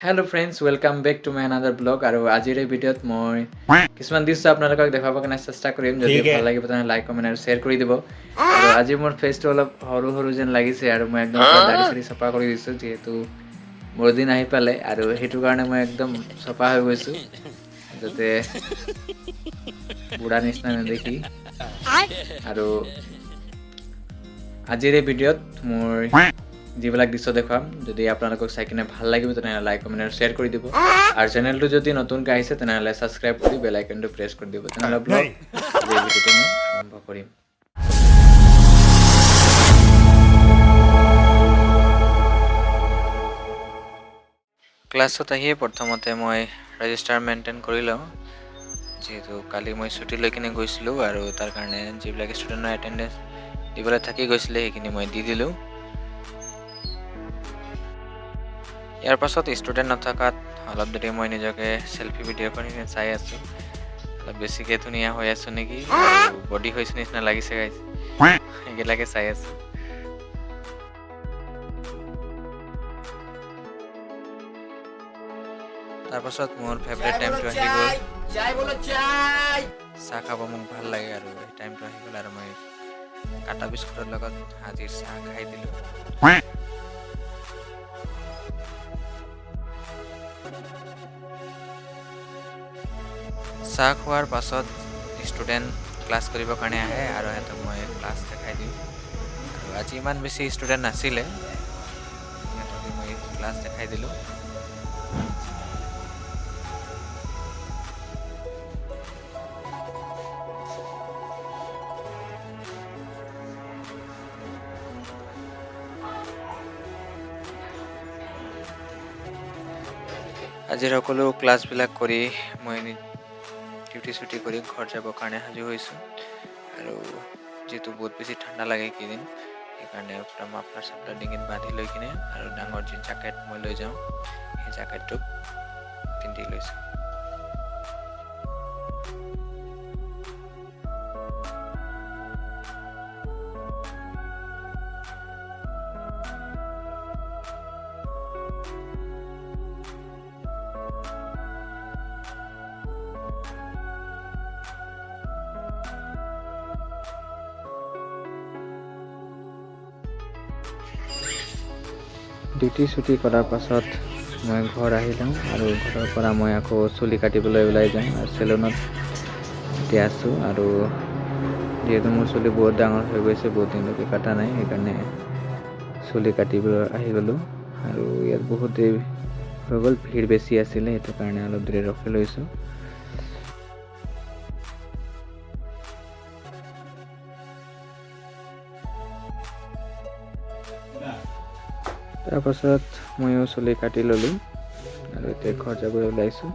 Hello friends, welcome back to my another blog আৰু আজিৰ এই ভিডিঅ'ত মই কিছুমান দৃশ্য আপোনালোকক দেখাবৰ কাৰণে চেষ্টা কৰিম যদি ভাল লাগিব তেনে লাইক কমেন্ট আৰু শ্বেয়াৰ কৰি দিব আৰু আজি মোৰ ফেচটো অলপ সৰু সৰু যেন লাগিছে আৰু মই একদম দাড়ি চাড়ি চফা কৰি দিছো যেহেতু মোৰ দিন আহি পালে আৰু হেতু কাৰণে মই একদম চফা হৈ গৈছো যাতে বুঢ়া নিচিনা নেদেখি আৰু আজিৰ এই ভিডিঅ'ত মোৰ যিবিলাক দৃশ্য দেখাম যদি আপোনালোকক চাই কিনে ভাল লাগিব তেনেহ'লে লাইক কমেন্ট আৰু শ্বেয়াৰ কৰি দিব আৰু চেনেলটো যদি নতুনকৈ আহিছে তেনেহ'লে ছাবস্ক্ৰাইব কৰি বেল আইকনটো প্ৰেছ কৰি দিব তেনেহ'লে ব্লগ এই ভিডিঅ'টো মই আৰম্ভ কৰিম ক্লাছত আহিয়ে প্ৰথমতে মই ৰেজিষ্টাৰ মেইনটেইন কৰি লওঁ যেহেতু কালি মই ছুটি লৈ কিনে গৈছিলোঁ আৰু তাৰ কাৰণে যিবিলাক ষ্টুডেণ্টৰ এটেণ্ডেঞ্চ দিবলৈ থাকি গৈছিলে সেইখিনি মই দি দিলোঁ ইয়াৰ পাছত ষ্টুডেণ্ট নথকাত অলপ দেৰি মই নিজকে সেলফি ভিডিঅ' কৰি চাই আছোঁ অলপ বেছিকৈ ধুনীয়া হৈ আছোঁ নেকি বডি হৈছে নিচিনা লাগিছে গাইজ সেইবিলাকে চাই আছোঁ তাৰপাছত মোৰ ফেভৰেট টাইমটো আহি গ'ল চাহ খাব মোক ভাল লাগে আৰু এই টাইমটো আহি গ'ল আৰু মই কাটা বিস্কুটৰ লগত আজিৰ চাহ খাই দিলোঁ চাহ খোৱাৰ পাছত ষ্টুডেণ্ট ক্লাছ কৰিবৰ কাৰণে আহে আৰু সিহঁতক মই ক্লাছ দেখাই দিওঁ আৰু আজি ইমান বেছি ষ্টুডেণ্ট নাছিলে সিহঁতক মই ক্লাছ দেখাই দিলোঁ আজিৰ সকলো ক্লাছবিলাক কৰি মই ডিউটি ছুটি কৰি ঘৰ যাবৰ কাৰণে সাজু হৈছোঁ আৰু যিহেতু বহুত বেছি ঠাণ্ডা লাগে এইকেইদিন সেইকাৰণে একদম মাফলাৰ চাফলাৰ ডিঙিত বান্ধি লৈ কিনে আৰু ডাঙৰ যি জেকেট মই লৈ যাওঁ সেই জেকেটটো পিন্ধি লৈছোঁ ডিউটি ছুটি কৰাৰ পাছত মই ঘৰ আহিলোঁ আৰু ঘৰৰ পৰা মই আকৌ চুলি কাটিবলৈ ওলাই যাওঁ আৰু চেলুনত এতিয়া আছোঁ আৰু যিহেতু মোৰ চুলি বহুত ডাঙৰ হৈ গৈছে বহুত দিনলৈকে কটা নাই সেইকাৰণে চুলি কাটিবলৈ আহি গ'লোঁ আৰু ইয়াত বহুত দেৰি হৈ গ'ল ভিৰ বেছি আছিলে সেইটো কাৰণে অলপ দেৰি ৰখি লৈছোঁ তাৰপাছত ময়ো চুলি কাটি ল'লোঁ আৰু এতিয়া ঘৰ যাবলৈ ওলাইছোঁ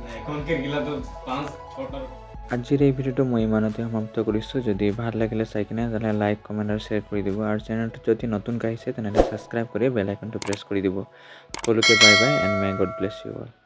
আজিৰ এই ভিডিঅ'টো মই ইমানতে সমাপ্ত কৰিছোঁ যদি ভাল লাগিলে চাই কিনে তেনেহ'লে লাইক কমেণ্ট আৰু শ্বেয়াৰ কৰি দিব আৰু চেনেলটো যদি নতুনকৈ আহিছে তেনেহ'লে ছাবস্ক্ৰাইব কৰি বেল আইকনটো প্ৰেছ কৰি দিব সকলোকে bye bye and may God bless you all